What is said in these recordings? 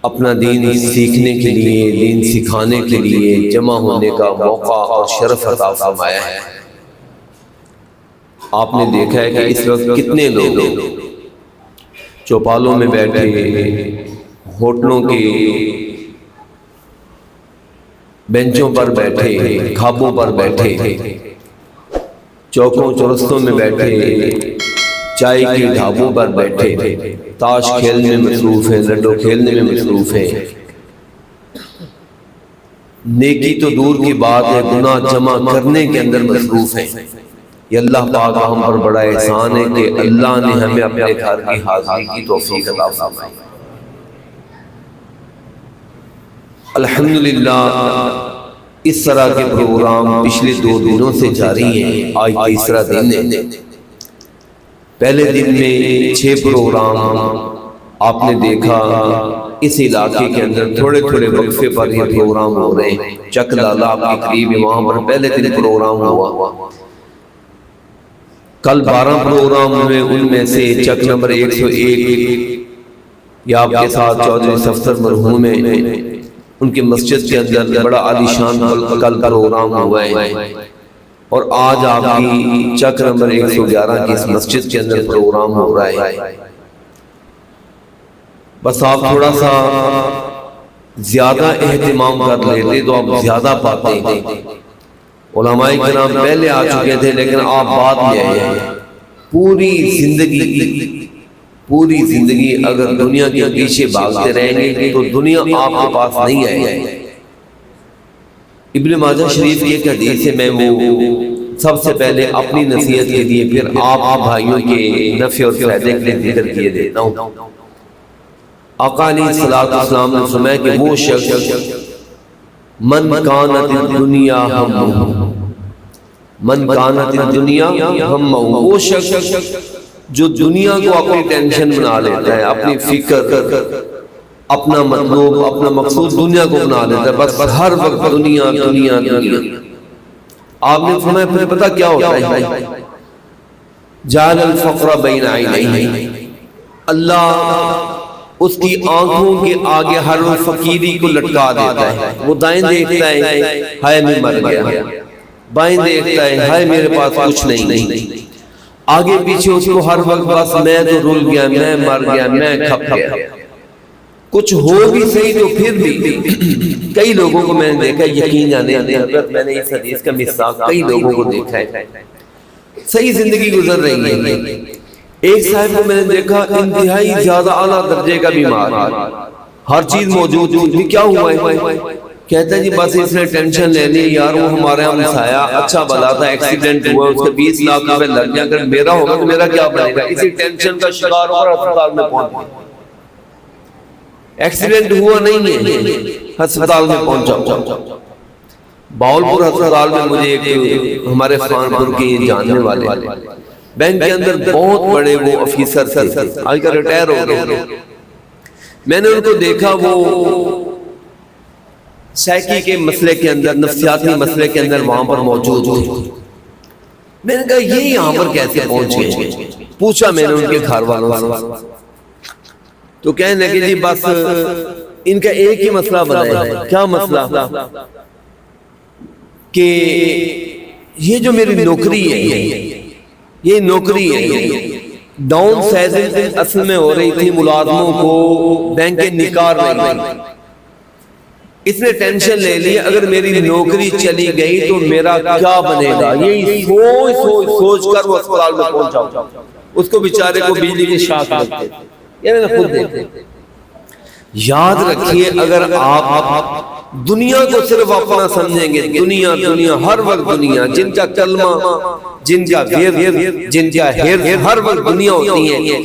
اپنا دین سیکھنے کے لیے، دین سکھانے کے لیے جمع ہونے کا موقع اور شرف عطا فرمایا ہے۔ آپ نے دیکھا ہے کہ اس وقت کتنے لوگ چوپالوں میں بیٹھے، ہوٹلوں کے بینچوں پر بیٹھے، کھابوں پر بیٹھے، چوکوں چرستوں میں بیٹھے، چائے کے ڈھابوں پر بیٹھے، تاش کھیلنے میں مصروف ہیں، لڈو کھیلنے میں مصروف ہیں۔ نیکی تو دور کی بات ہے، گناہ جمع کرنے کے اندر مصروف ہیں۔ یہ اللہ پاک ہم پر بڑا احسان ہے کہ اللہ نے ہمیں اپنے گھر کی حاضری کی توفیق عطا فرمائی۔ الحمدللہ اس طرح کے پروگرام پچھلے 2 دنوں سے جاری ہیں، آج تیسرا دن ہے۔ پہلے دن میں 6 پروگرام آپ نے دیکھا، اس علاقے کے اندر تھوڑے تھوڑے وقفے پر یہ پروگرام ہو رہے ہیں۔ چک لالا آپ کے قریب وہاں پر پہلے دن پروگرام ہوا۔ کل 12 پروگرام ہوئے، ان میں سے چک نمبر 101 یہ آپ کے ساتھ چودھری صفدر مرحوم ہیں، ان کی مسجد کے اندر بڑا عالی شان کل پروگرام ہوا ہے، اور آج آپ کی چک نمبر 111 کی اس مسجد کے اندر پروگرام ہو رہا ہے۔ بس آپ تھوڑا سا زیادہ اہتمام کر لیتے تو آپ زیادہ پاتے ہیں۔ علماء کرام پہلے آ چکے تھے لیکن آپ بعد میں آئے ہیں۔ پوری زندگی اگر دنیا کے پیچھے بھاگتے رہیں گے تو دنیا آپ کے پاس نہیں آئے گی۔ ابن ماجہ شریف کی ایک حدیث ہے، میں وہ سب سے پہلے اپنی نصیحت کے لیے پھر آپ بھائیوں کے نفع اور فائدے کے لیے ذکر کیے دیتا ہوں۔ آقا علیہ الصلوۃ والسلام نے فرمایا کہ وہ شخص من کانت الدنیا ہمہ، من کانت الدنیا ہمہ، وہ شخص جو دنیا کو اپنی ٹینشن بنا لیتا ہے، اپنی فکر، اپنا مطلوب، اپنا مقصود دنیا کو بنا لیتا ہے، بس ہر وقت دنیا دنیا دنیا۔ آپ نے فرمایا پھر پتہ کیا ہوتا ہے؟ جعل الفقر بین عینیہ، اللہ اس کی آنکھوں کے آگے ہر وہ فقیری کو لٹکا دیتا ہے۔ وہ دائیں دیکھتا ہے، ہائے میں مر گیا، بائیں دیکھتا ہے، ہائے میرے پاس کچھ نہیں، آگے پیچھے اس کو ہر وقت بس میں تو رول گیا، میں مر گیا، میں کھپ گیا۔ کچھ ہو بھی صحیح تو پھر بھی کئی لوگوں کو میں نے دیکھا، یقین جانے حضرت میں نے اس حدیث کا مصداق کئی لوگوں کو دیکھا ہے، صحیح زندگی گزر رہی ہے۔ ایک صاحب کو میں نے دیکھا انتہائی زیادہ اعلیٰ درجے کا بیمار، ہر چیز موجود تھی، کیا ہوا ہے؟ کہتا ہے جی بس اس نے ٹینشن لے لی، یار وہ ہمارے ہم سایا اچھا بلا تھا، ایکسیڈنٹ ہوا، اس کے 20 لاکھ روپے لگ گیا، اگر میرا ہوگا تو میرا کیا بنے گا؟ اسی ٹینشن کا شکار ہو کر ہسپتال میں پہنچ گیا۔ ایکسیڈنٹ ہوا نہیں ہے، ہسپتال میں پہنچا۔ باولپور ہسپتال میں مجھے ایک ہمارے خانپور کے جاننے والے بینک کے اندر بہت بڑے وہ افیسر تھے، آج کل ریٹائر ہو گئے، میں نے ان کو دیکھا وہ سائیکی کے مسئلے کے اندر، نفسیاتی مسئلے کے اندر وہاں پر موجود تھے۔ میں نے کہا یہ یہاں پر کیسے پہنچ گئے؟ پوچھا میں نے ان کے گھر والوں سے، تو کہنے لگے جی بس ان کا ایک ہی مسئلہ بنا ہے۔ کیا مسئلہ؟ کہ یہ جو میری نوکری ہے، یہ نوکری ہے، ڈاؤن سائزنگ اصل میں ہو رہی تھی، ملازموں کو بینکیں نکال رہی تھی، اس نے ٹینشن لے لی اگر میری نوکری چلی گئی تو میرا کیا بنے گا، یہی سوچ کر وہ اسپتال میں پہنچا۔ اس کو بیچارے کو بجلی کے شاک لگتے، یہ میں نے خود دیکھا۔ یاد رکھیے اگر آپ دنیا کو صرف اپنا سمجھیں گے، دنیا دنیا ہر وقت دنیا، جن کا کلمہ، جن کا ورد، جن کا حرف ہر وقت دنیا ہوتی ہے۔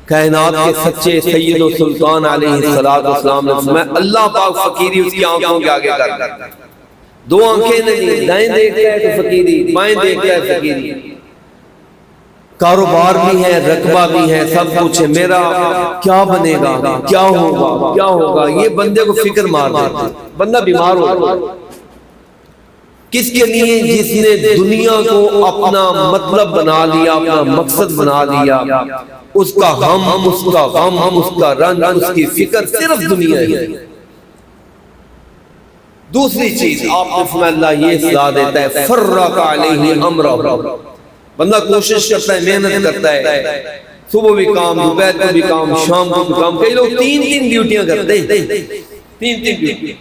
کائنات کے سچے سید و سلطان علیہ السلام نے فرمایا اللہ پاک فقیری اس کی آنکھوں کے آگے کر دیتا ہے۔ 2 آنکھیں نہیں، دائیں دیکھتا ہے تو فقیری، بائیں دیکھتا ہے فقیری، کاروبار بھی ہے، رقبہ بھی ہے، سب کچھ ہے، میرا کیا بنے گا، کیا ہوگا، کیا ہوگا، یہ بندے کو فکر مار دیتا ہے، بندہ بیمار ہوگا۔ کس کے لیے؟ جس نے دنیا کو اپنا مطلب بنا لیا، اپنا مقصد بنا لیا، اس کا ہم، اس کا غم، اس کا رنج، اس کی فکر صرف دنیا ہے۔ دوسری چیز آپ نے فرمایا اللہ یہ سزا دیتا ہے فرق علیہ امرہ، بندہ کوشش کرتا ہے، محنت کرتا ہے، صبح بھی کام، دوپہر کو بھی کام، شام کو بھی کام، کئی لوگ تین ڈیوٹیاں کرتے ہیں، تین ڈیوٹی۔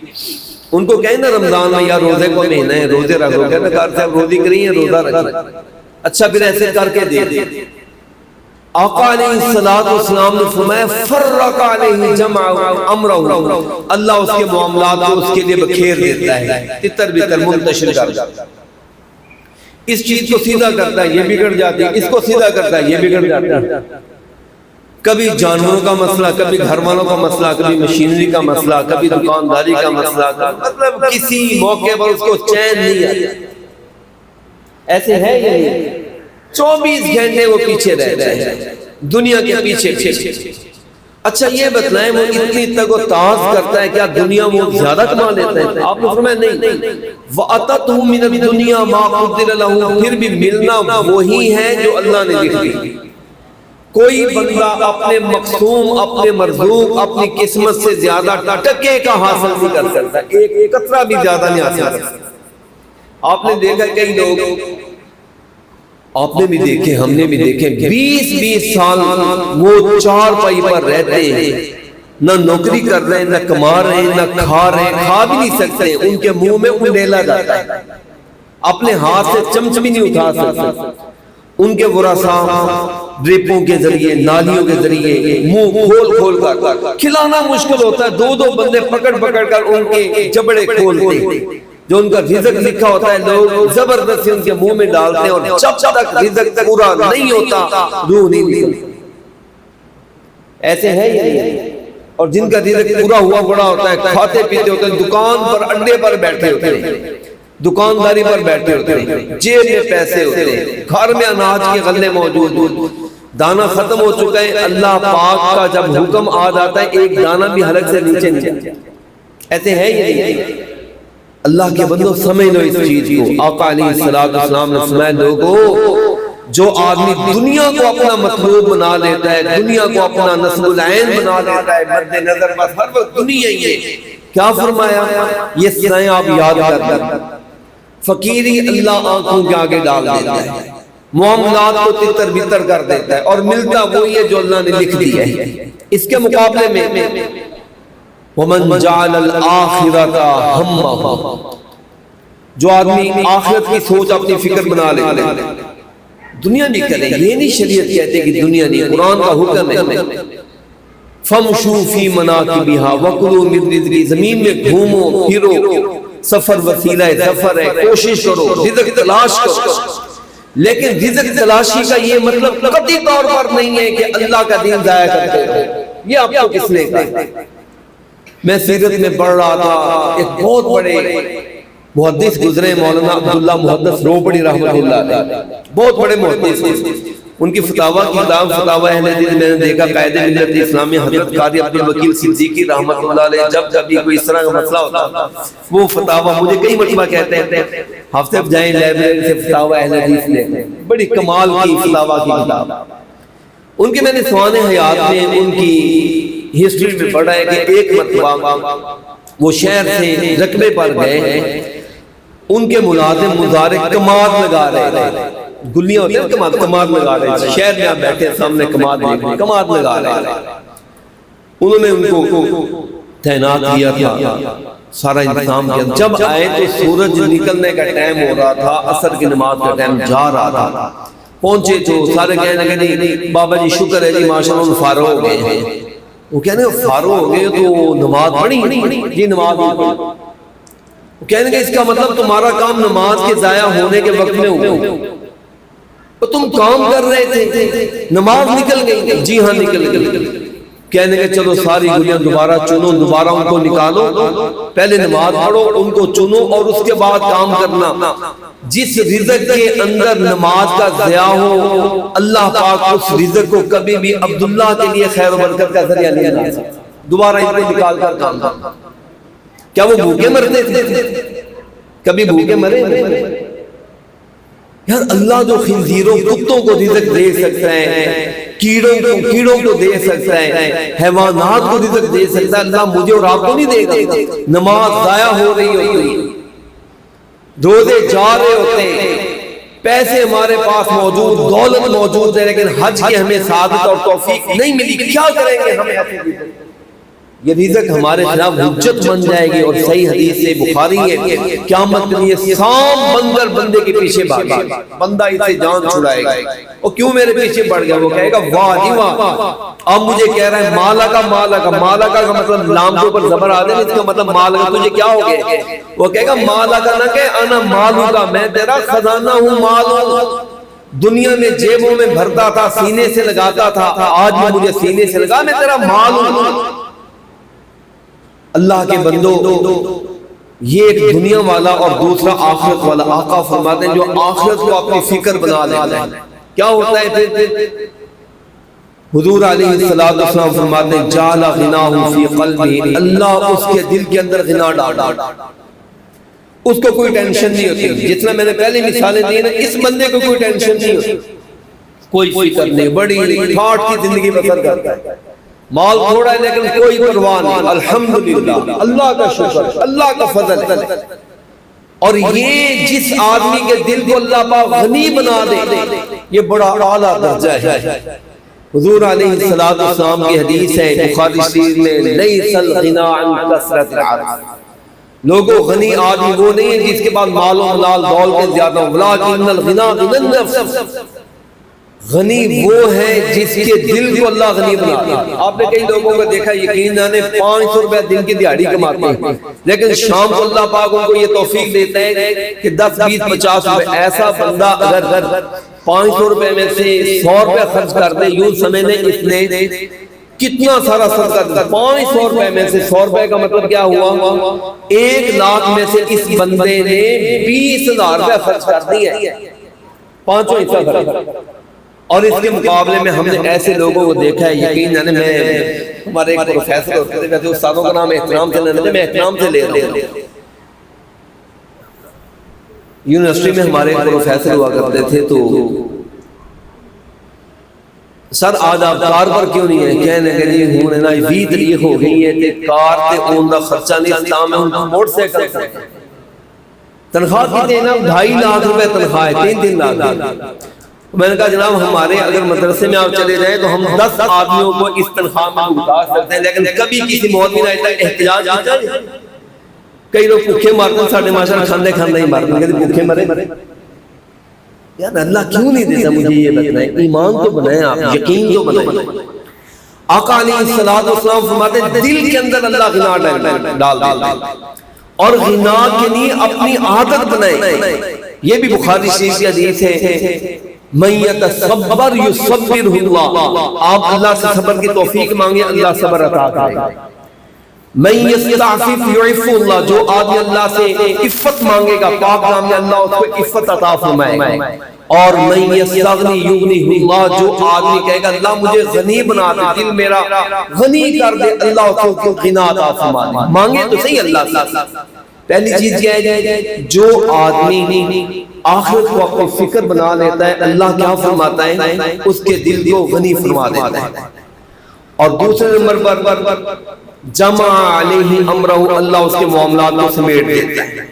ان کو کہیں نا رمضان میں یا روزے کو مہینہ ہے، روزے رکھو، کہتے ہیں کار صاحب روزی کری ہے، روزہ رکھنا، اچھا پھر ایسے کر کے دے دے۔ آقا علیہ السلام نے فرمایا فرق علیہ جمع امرہ، اللہ اس کے معاملات کو اس کے لیے بکھیر دیتا ہے، تتر بتر منتشر کرتا ہے، اس چیز کو سیدھا کرتا ہے یہ بگڑ جاتی ہے، اس کو سیدھا کرتا ہے یہ بگڑ جاتا ہے۔ کبھی جانوروں کا مسئلہ، کبھی گھر والوں کا مسئلہ، کبھی مشینری کا مسئلہ، کبھی دکانداری کا مسئلہ، مطلب کسی موقع پر اس کو چین نہیں آتا۔ ایسے ہے یہ 24 گھنٹے وہ پیچھے رہتا ہے، دنیا کے پیچھے پیچھے۔ اچھا یہ بتلائیں وہ اتنی تک و تاز کرتا ہے کیا دنیا وہ زیادہ کما لیتا ہے؟ آپ نے فرمایا نہیں، وَأَتَتْهُ مِنَ الدُّنْيَا مَا قُدِّرَ لَهُ، پھر بھی ملنا وہی ہے جو اللہ نے لکھ دی۔ کوئی بندہ اپنے مقسوم، اپنے مرزوق، اپنی قسمت سے زیادہ ٹکے کا حاصل نہیں کر سکتا، ایک قطرہ بھی زیادہ نہیں حاصل کر سکتا۔ آپ نے دیکھا کئی لوگ، آپ نے بھی دیکھے، ہم نے بھی دیکھے، 20 سال وہ چار پائی پر رہتے ہیں، نہ نوکری کر رہے ہیں، نہ کما رہے ہیں، نہ کھا رہے ہیں، کھا بھی نہیں سکتے، ان کے منہ میں انڈیلا جاتا ہے، اپنے ہاتھ سے چمچ بھی نہیں اٹھا سکتے۔ ان کے ورثاء ڈرپوں کے ذریعے، نالیوں کے ذریعے منہ کھول کر کھلانا مشکل ہوتا ہے، دو بندے پکڑ کر ان کے جبڑے کھولتے، جو ان کا رزق لکھا ہوتا ہے لوگ زبردستی ان کے منہ میں ڈالتے ہیں، اور جب تک رزق پورا نہیں ہوتا روح نہیں نکلتی۔ ایسے ہے یہ، اور جن کا رزق پورا ہوا بڑا ہوتا ہے، کھاتے پیتے ہوتے ہیں، دکان پر اڈے پر بیٹھے ہوتے ہیں، دکانداری پر بیٹھے ہوتے ہیں، جیب میں پیسے ہوتے ہیں، گھر میں اناج کے غلے موجود، دانہ ختم ہو چکا ہے، اللہ پاک کا جب حکم آ جاتا ہے ایک دانہ بھی حلق سے نیچے نہیں جاتا۔ ایسے ہے یہ، اللہ کے بندوں سمجھ لو اس چیز کو۔ آقا علیہ السلام نے فرمایا لوگوں، جو آدمی دنیا کو اپنا مطلوب بنا لیتا ہے، دنیا کو اپنا نصب العین بنا لیتا ہے، مد نظر بس ہر وقت دنیا ہی ہے، کیا فرمایا؟ یہ سنائیں آپ یاد کر، فقیری اللہ آنکھوں کے آگے ڈال دیتا ہے، معاملات کو تتر بتر کر دیتا ہے، اور ملتا وہی ہے جو اللہ نے لکھ دیا ہے۔ اس کے مقابلے میں وَمَنْ جَعَلَ الْآخِرَةَ هَمَّهُ، جو آدمی آخرت کی سوچ اپنی فکر بنا لیتے ہیں، دنیا نہیں کرے، یہ نہیں شریعت کہتے کہ دنیا نہیں، قرآن کا حکم ہے فَمْشُوا فِي مَنَاكِبِهَا وَكُلُوا مِن رِزْقِهِ، زمین میں گھومو پھرو، سفر وسیلہ سفر ہے، کوشش کرو، رزق تلاش کرو، لیکن رزق تلاشی کا یہ مطلب قطعی طور پر نہیں ہے کہ اللہ کا دین ضائع کرتے ہو۔ یہ آپ کو کس نے کہا؟ میں سیرت میں پڑھ رہا تھا، ایک بہت بڑے محدث گزرے، مولانا عبداللہ محدث روپڑی رحمۃ اللہ علیہ، بہت بڑے محدث ہیں۔ ان کی فتاویٰ کی کتاب فتاویٰ اہل حدیث میں نے دیکھا، قائد ملت اسلامی حضرت قاضی عبدالوکیل صدیقی رحمۃ اللہ علیہ جب کبھی کوئی اس طرح کا مسئلہ ہوتا وہ فتاویٰ مجھے کئی مرتبہ کہتے ہیں ہفتے جائیں لائبریری سے فتاویٰ اہل حدیث لیں، بڑی کمال کی فتاویٰ کی کتاب۔ ان کے میں نے سوان حیات میں ان کی ہسٹری میں پڑھا ہے کہ ایک مرتبہ وہ شہر سے رقبے پر گئے ہیں، ان کے ملازم مزارع کماد لگا رہے تھے، گلیاں ہوتی ہیں کماد لگا رہے تھے، شہر میں آپ بیٹھے سامنے کماد لگا رہے تھے، انہوں نے ان کو تعینات کیا تھا، سارا انتظام کیا۔ جب آئے تو سورج نکلنے کا ٹائم ہو رہا تھا، عصر کی نماز کا ٹائم جا رہا تھا، پہنچے تو سارے کہنے لگے نہیں بابا جی شکر ہے جی ماشاءاللہ فارغ ہو گئے ہیں۔ وہ کہنے فارغ ہو گئے تو نماز پڑھی؟ جی نماز پڑھی۔ وہ کہنے لگے اس کا مطلب تمہارا کام نماز کے ضائع ہونے کے وقت میں ہوا، تو تم کام کر رہے تھے نماز نکل گئی؟ جی ہاں نکل گئی۔ کہنے کے چلو ساری گلیاں دوبارہ چنو، دوبارہ ان کو نکالو، پہلے نماز پڑھو، ان کو چنو اور اس کے بعد کام کرنا۔ جس رزق کے اندر نماز کا ضیاع ہو، اللہ پاک اس رزق کو کبھی بھی عبداللہ کے لیے خیر و برکت کا ذریعہ نہیں بنا سکتا، دوبارہ ان کو نکال کر کام کرنا۔ کیا وہ بھوکے مرتے تھے؟ کبھی بھوکے مرے؟ یار اللہ جو خنزیروں کتوں کو رزق دے سکتا ہے، کیڑوں کو دے سکتا ہے، حیوانات کو رزق دے سکتا ہے، اللہ مجھے اور آپ کو نہیں دے گا؟ نماز ضائع ہو رہی ہوتی، روزے جا رہے ہوتے ہیں، پیسے ہمارے پاس موجود، دولت موجود ہے، لیکن حج کی ہمیں سعادت اور توفیق نہیں ملی، کیا کریں گے ہم ایسے؟ یہ رزق ہمارے خلاف حجت بن جائے گی۔ اور صحیح حدیث سے بخاری ہے، قیامت کے لیے سام بندر بندے کے پیچھے بھاگے، بندہ اسے جان چھڑائے گا، اور کیوں میرے پیچھے بڑھ گیا؟ وہ کہے گا واہ جی واہ، اب مجھے کہہ رہا ہے مالا کا مطلب لام کے اوپر زبر آ جائے، اس کا مطلب مالا کا، تجھے کیا ہو گیا؟ وہ کہے گا مالا کا نہ کہ انا مالو کا، میں تیرا خزانہ ہوں، مال ہوں، دنیا میں جیبوں میں بھرتا تھا، سینے سے لگاتا تھا، آج میں مجھے سینے سے لگا، میں تیرا مال ہوں۔ اللہ کے بندو، یہ ایک دنیا والا اور دوسرا آخرت والا۔ آقا فرماتے ہیں جو آخرت کو اپنی فکر بنا لیتا ہے، کیا ہوتا ہے پھر؟ حضور علیہ السلام فرماتے ہیں جعل غناہ فی قلبہ، اللہ اس کے دل کے اندر غنا ڈالتا، اس کو کوئی ٹینشن نہیں ہوتی۔ جتنا میں نے پہلے مثالیں دی نا، اس بندے کو کوئی ٹینشن نہیں ہوتی، کوئی فکر نہیں، بڑی ٹھاٹ کی زندگی بسر کرتا ہے، مال تھوڑا ہے لیکن کوئی پرواہ نہیں، الحمدللہ، اللہ کا شکر، اللہ کا فضل ہے۔ اور یہ جس آدمی کے دل کو اللہ پاک غنی بنا دے، یہ بڑا اعلیٰ درجہ ہے۔ حضور علیہ السلام کی حدیث ہے بخاری شریف میں، لیس الغنی عن کثرت العرض، لوگوں غنی آدمی وہ نہیں ہے جس کے پاس مال و ملال دولت زیادہ ہو، ولکن الغنی غنی النفس، غنی وہ ہے جس کے دل کو اللہ غنی بنا دے۔ آپ نے کئی لوگوں کو دیکھا، یقین جانے 500 روپے دن کی دیہاڑی کماتے ہیں، لیکن شام کو اللہ پاک ان کو یہ توفیق دیتا ہے کہ 10 20 50 روپے، ایسا بندہ اگر 500 روپے میں سے 100 روپے خرچ کر دے، یوں سمجھنے اس نے کتنا سارا صدقہ دیا۔ 500 روپے میں سے 100 روپے کا مطلب کیا ہوا؟ 1 لاکھ میں سے اس بندے نے 20,000 روپے خرچ کر دیے، 5 حصہ خرچ۔ اور اس کے مقابلے میں ہم نے ایسے لوگوں کو دیکھا ہے، یقین جانے میں ہمارے ایک پروفیسر ہوتے تھے، ویسے استادوں کا نام احترام سے لیتے ہیں، میں احترام سے لے رہا ہوں، یونیورسٹی میں ہمارے ایک پروفیسر ہوا کرتے تھے، تو سر آج آپ کار پر کیوں نہیں ہیں؟ کہنے کہ جی ہوں نا 20 تاریخ ہو گئی ہے کہ کار تے اون دا خرچہ نہیں، اسلام میں ان موٹر سائیکل تنخواہ کی دینا 2.5 لاکھ روپے تنخواہ ہے، 3 لاکھ۔ میں نے کہا جناب ہمارے اگر مدرسے میں آپ چلے جائیں تو ہم 10 آدمیوں کو اس تنخواہ میں اتار سکتے ہیں، لیکن کبھی کسی مولوی نے احتجاج نہیں کیا۔ کئی لوگ بھوکے مارتے ہیں، ساڑھے معاشرہ کھاندے ہی مارتے ہیں، کہتے بھوکے مرے۔ یار اللہ کیوں نہیں دیتا مجھے یہ بتائیں؟ ایمان تو بنائیں، آپ یقین تو بنائیں۔ آقا علیہ السلام فرماتے ہیں دل کے اندر اللہ غنا ڈال دیتا ہے، اور غنا کے لیے اپنی عادت بنائیں۔ یہ بھی بخاری شریف کی حدیث ہے، من یتصبر یصبرہ اللہ، آپ اللہ سے صبر کی توفیق مانگے، اللہ صبر عطا کرے گا۔ من یستعفف یعف اللہ، جو آدمی اللہ سے عفت مانگے گا، پاک نام اللہ اس کو عفت عطا فرمائے گا۔ اور من یستغنی یغنیہ اللہ، جو آدمی کہے گا اللہ مجھے غنی بنا دے، دل میرا غنی کر دے، اللہ اس کو غنا عطا فرمائے گا۔ مانگے تو صحیح اللہ سے۔ پہلی چیز کیا ہے؟ جو آدمی آخرت کو اپنی فکر بنا لیتا ہے، اللہ کیا فرماتا ہے؟ اس کے دل کو غنی فرما دیتا ہے۔ اور دوسرے نمبر پر جمع علیہ امرہ، اللہ اس کے معاملات کو سمیٹ دیتا ہے،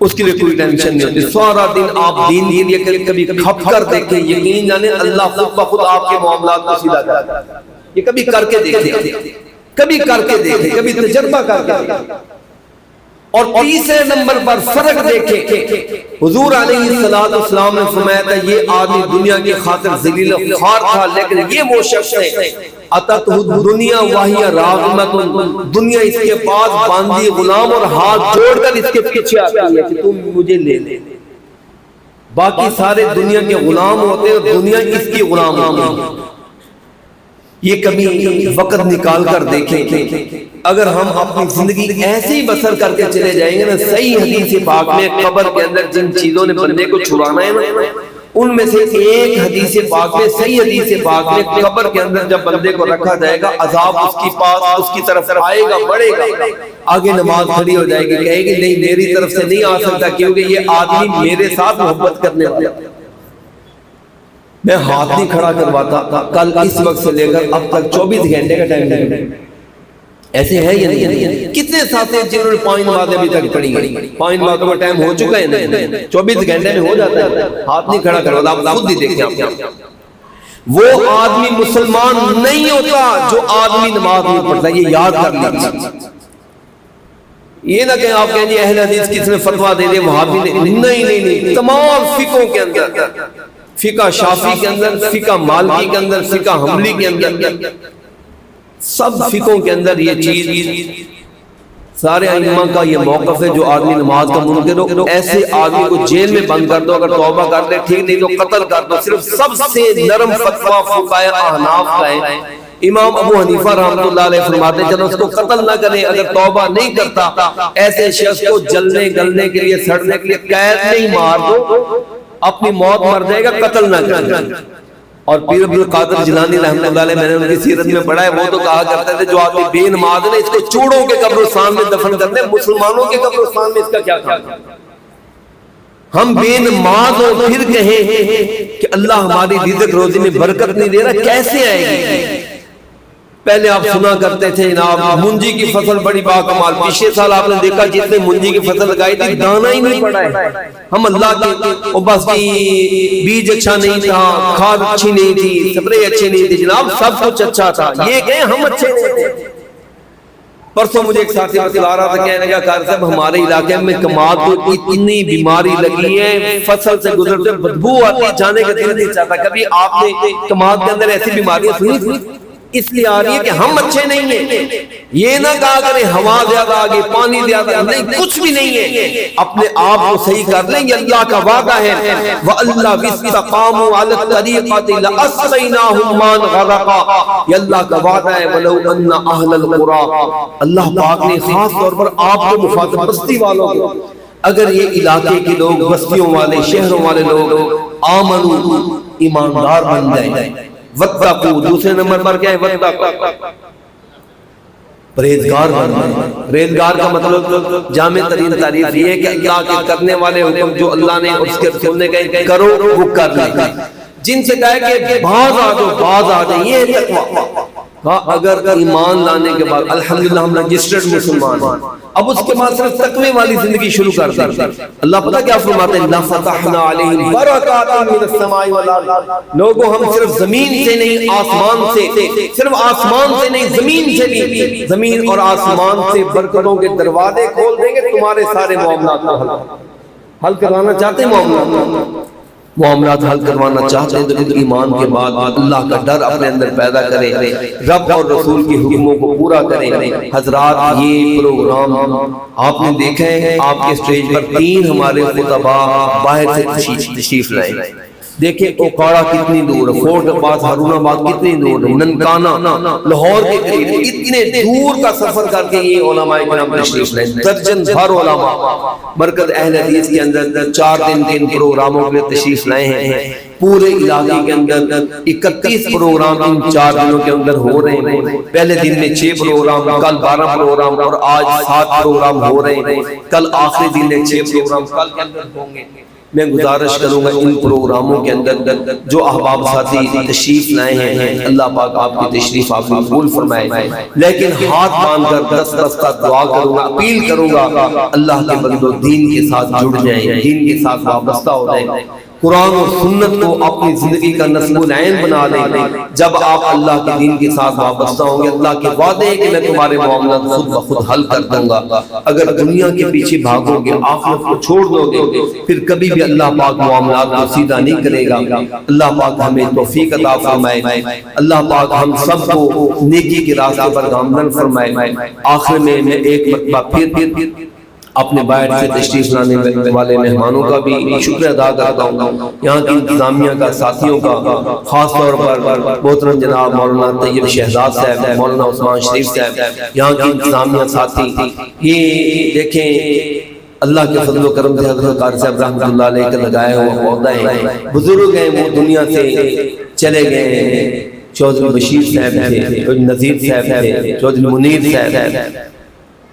اس کے لیے کوئی ٹینشن نہیں ہوتی۔ سارا دن آپ دین کے لیے کبھی کھپ کر دیکھیں، یقین جانے اللہ خود بخود آپ کے معاملات کو سیدھا کرتا ہے۔ یہ کبھی کر کے دیکھیں، کبھی کر کے دیکھیں، کبھی تجربہ کر کے دیکھیں۔ اور تیسرے نمبر پر فرق دیکھیں، حضور علیہ السلام نے فرمایا تھا یہ آدمی دنیا کی خاطر ذلیل و خوار تھا، لیکن یہ وہ شخص ہے اتتہ دنیا وہی راغمۃ، دنیا اس کے پاس باندھی غلام اور ہاتھ جوڑ کر اس کے پیچھے آتی ہے کہ تم مجھے لے لے۔ باقی سارے دنیا کے غلام ہوتے ہیں، دنیا اس کی غلام ہوتی ہے۔ یہ کبھی وقت نکال کر دیکھیں، اگر ہم اپنی زندگی ایسے ہی بسر کر کے چلے جائیں گے نا، صحیح حدیث پاک میں قبر کے اندر جن چیزوں نے بندے کو چھڑانا ہے نا، ان میں سے ایک حدیث پاک میں، صحیح حدیث پاک میں، قبر کے اندر جب بندے کو رکھا جائے گا، عذاب اس کی پاس اس کی طرف آئے گا، بڑھے گا، آگے نماز کھڑی ہو جائے گی، کہے گی نہیں میری طرف سے نہیں آ سکتا، کیونکہ یہ آدمی میرے ساتھ محبت کرنے والا۔ میں ہاتھ نہیں کھڑا کرواتا، کل اس وقت سے لے کر اب تک 24 گھنٹے کا ٹائم لگے۔ ایسے ہے یا نہیں؟ کتنے ساتھی ہیں جنہوں نے 5 نمازیں ابھی تک پڑھی گئی؟ 5 نمازوں کا ٹائم ہو چکا ہے نہیں؟ 24 گھنٹے میں ہو جاتا ہے، ہاتھ نہیں کھڑا کرواتا۔ آپ خود ہی دیکھیں، آپ وہ آدمی مسلمان نہیں ہوتا جو آدمی نماز نہیں پڑھتا، یہ یاد کر لیجیے۔ یہ نہ کہ آپ کہیں جی اہل حدیث کس نے فتویٰ دے دے وہابی نے، نہیں، تمام فقہوں کے اندر، فقہ شافعی کے اندر، فقہ مالکی کے اندر، فقہ حنبلی کے اندر، سب فقہوں کے اندر یہ چیز، سارے ائمہ کا یہ موقف ہے جو آدمی نماز کا منکر ہو ایسے آدمی کو جیل میں بند کر دو، اگر توبہ کر لے ٹھیک، نہیں تو قتل کر دو۔ صرف سب سے نرم فتویٰ فقہائے احناف کا ہے۔ امام ابو حنیفہ رحمۃ اللہ علیہ فرماتے ہیں چلو اس کو قتل نہ کریں، اگر توبہ نہیں کرتا ایسے شخص کو جلنے گلنے کے لیے، سڑنے کے لیے قید میں ہی مار دو، اپنی موت مر جائے گا، قتل نہ کریں۔ اور پیر عبد القادر جیلانی رحمۃ اللہ علیہ، میں نے ان کی سیرت میں پڑھا ہے، وہ تو کہا کرتے تھے جو آدمی بے نماز ہے اس کو چوڑوں کے قبرستان میں دفن کرتے ہیں، مسلمانوں کے قبرستان میں اس کا کیا کام؟ ہم بے نماز ہو پھر کہیں کہ اللہ ہماری رزق روزی میں برکت نہیں دے رہا، کیسے آئے گی؟ پہلے آپ سنا کرتے تھے جناب منجی کی فصل بڑی باکمال، پچھلے سال آپ نے دیکھا جتنے منجی کی فصل لگائی تھی دانا ہی نہیں پڑا ہے۔ ہم اللہ کے بس بیج اچھا نہیں تھا، کھاد اچھی نہیں تھی، سپرے اچھے نہیں تھی، جناب سب کچھ اچھا تھا، یہ کہ ہم اچھے نہیں تھے۔ پرسوں مجھے ایک ساتھی بتلا رہا تھا، کہنے لگا قاری صاحب ہمارے علاقے میں کماد کو اتنی بیماری لگی ہے، فصل سے گزرتے بدبو آتی، جانے کا دل نہیں چاہتا۔ کبھی آپ نے کماد کے اندر ایسی بیماریاں سنی تھی؟ اس لیے آ رہی ہے کہ ہم اچھے نہیں ہیں۔ یہ نہ کہا کریں ہوا زیادہ آگے، پانی زیادہ، نہیں، کچھ بھی نہیں ہے، اپنے آپ کو صحیح کر لیں، یہ اللہ کا وعدہ ہے۔ وَأَلَّا بِاسْتَقَامُوا عَلَى الطَّرِيقَةِ لَأَسْقَيْنَاهُمْ مَاءً غَدَقًا، یہ اللہ کا وعدہ ہے۔ وَلَوْ أَنَّ أَهْلَ الْقُرَىٰ، اللہ پاک نے خاص طور پر آپ کو مخاطب بستی والوں کو، اگر یہ علاقے کے لوگ، بستیوں والے، شہروں والے لوگ آمنوا، ایماندار بن جائیں، وَاتَّقُوا، دوسرے نمبر پر کیا ہے؟ وَاتَّقُوا، پرہیزگار بننا۔ پرہیزگار کا مطلب جامع ترین تعریف یہ ہے کہ اللہ کے کرنے والے حکم جو اللہ نے اس کے رسول نے کہے کرو وہ کر لیں، جن سے کہے کہ باز آ جاؤ باز آ جائیں، یہ ہے تقویٰ۔ ہاں اگر ایمان لانے کے بعد الحمدللہ ہم رجسٹرڈ مسلمان ہیں، اب اس کے بعد صرف تقوی والی زندگی شروع کر دیں، اللہ پتہ کیا فرماتے ہیں؟ لَفَتَحْنَا عَلَيْهِمْ بَرَكَاتٍ مِّنَ السَّمَاءِ وَالْأَرْضِ، لوگوں ہم صرف زمین سے نہیں آسمان سے، صرف آسمان سے نہیں زمین سے بھی، زمین اور آسمان سے برکتوں کے دروازے کھول دیں گے، تمہارے سارے معاملات کو حل کروانا چاہتے ہیں، معاملات حل کروانا چاہتے ہیں تو ایمان کے بعد اللہ کا ڈر اپنے اندر پیدا کریں، رب اور رسول کی حکموں کو پورا کریں۔ حضرات یہ پروگرام آپ نے دیکھا ہے، آپ کے سٹیج پر 3 ہمارے خطباء باہر سے تشریف لائے، دیکھیں اوکاڑا کتنی دور ہے، فورٹ عباس ہارون آباد کتنی دور ہے، ننکانہ لاہور کے قریب، اتنے دور کا سفر کر کے یہ علماء کرام تشریف لائے، درجن بھر علماء مرکز اہل حدیث کے اندر 4 دن کے ان پروگراموں میں تشریف لائے ہیں۔ پورے علاقے کے اندر 31 پروگرام ان 4 دنوں کے اندر ہو رہے ہیں۔ پہلے دن میں 6 پروگرام، کل 12 پروگرام اور آج 7 پروگرام ہو رہے ہیں، کل آخری دن میں 6 پروگرام کل کے اندر ہوں گے۔ میں گزارش کروں گا ان پروگراموں کے اندر جو احباب ساتھی تشریف لائے ہیں، اللہ پاک آپ کی تشریف آپ قبول فرمائے، لیکن ہاتھ باندھ کر دست دعا کروں گا، اپیل کروں گا اللہ کے بندو دین کے ساتھ جڑ جائیں، دین کے ساتھ وابستہ ہو جائیں، قرآن اور سنت کو اپنی زندگی کا نصب العین بنا لیں۔ جب آپ اللہ کے دین کے ساتھ وابستہ ہوں گے، اللہ کے وعدے ہیں کہ میں تمہارے معاملات خود بخود حل کر دوں گا۔ اگر دنیا کے پیچھے بھاگو گے، آخرت کو چھوڑ دو گے، پھر کبھی بھی اللہ پاک معاملات کو سیدھا نہیں کرے گا۔ اللہ پاک ہمیں توفیق عطا فرمائے، اللہ پاک ہم سب کو نیکی کے راستے پر گامزن فرمائے۔ آخر میں ایک مرتبہ پھر اپنے باہر سے تشریف لانے والے مہمانوں کا بھی شکر ادا کرتا ہوں، یہاں کی انتظامیہ کا، ساتھیوں کا، خاص طور پر محترم جناب مولانا طیب شہزاد صاحب، مولانا عثمان شریف صاحب، یہاں کی انتظامیہ ساتھی، یہ دیکھیں اللہ کے فضل و کرم سے حضرت قاری صاحب رحمۃ اللہ علیہ کا لگایا ہوا عہدہ ہے، بزرگ ہیں، وہ دنیا سے چلے گئے ہیں، چودھری بشیر صاحب تھے، چودھری نذیر صاحب تھے، چودھری منیر صاحب،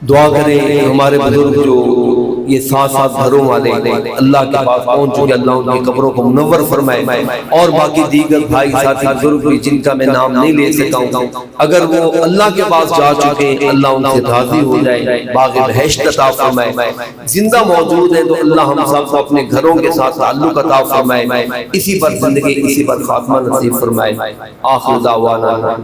دعا کریں ہمارے بزرگ جو یہ 7 گھروں والے اللہ کے پاس پہنچ چکے، اللہ ان کی قبروں کو منور فرمائے، اور باقی دیگر بھائی ساتھی بزرگ بھی جن کا میں نام نہیں لے سکتا ہوں، اگر وہ اللہ کے پاس جا چکے ہیں اللہ ان سے راضی ہو جائے، باغ بہشت عطا فرمائے، زندہ موجود ہیں تو اللہ ہم سب کو اپنے گھروں کے ساتھ تعلق عطا فرمائے، اسی پر زندگی اسی پر خاتمہ نصیب فرمائے۔ آخر دعوانا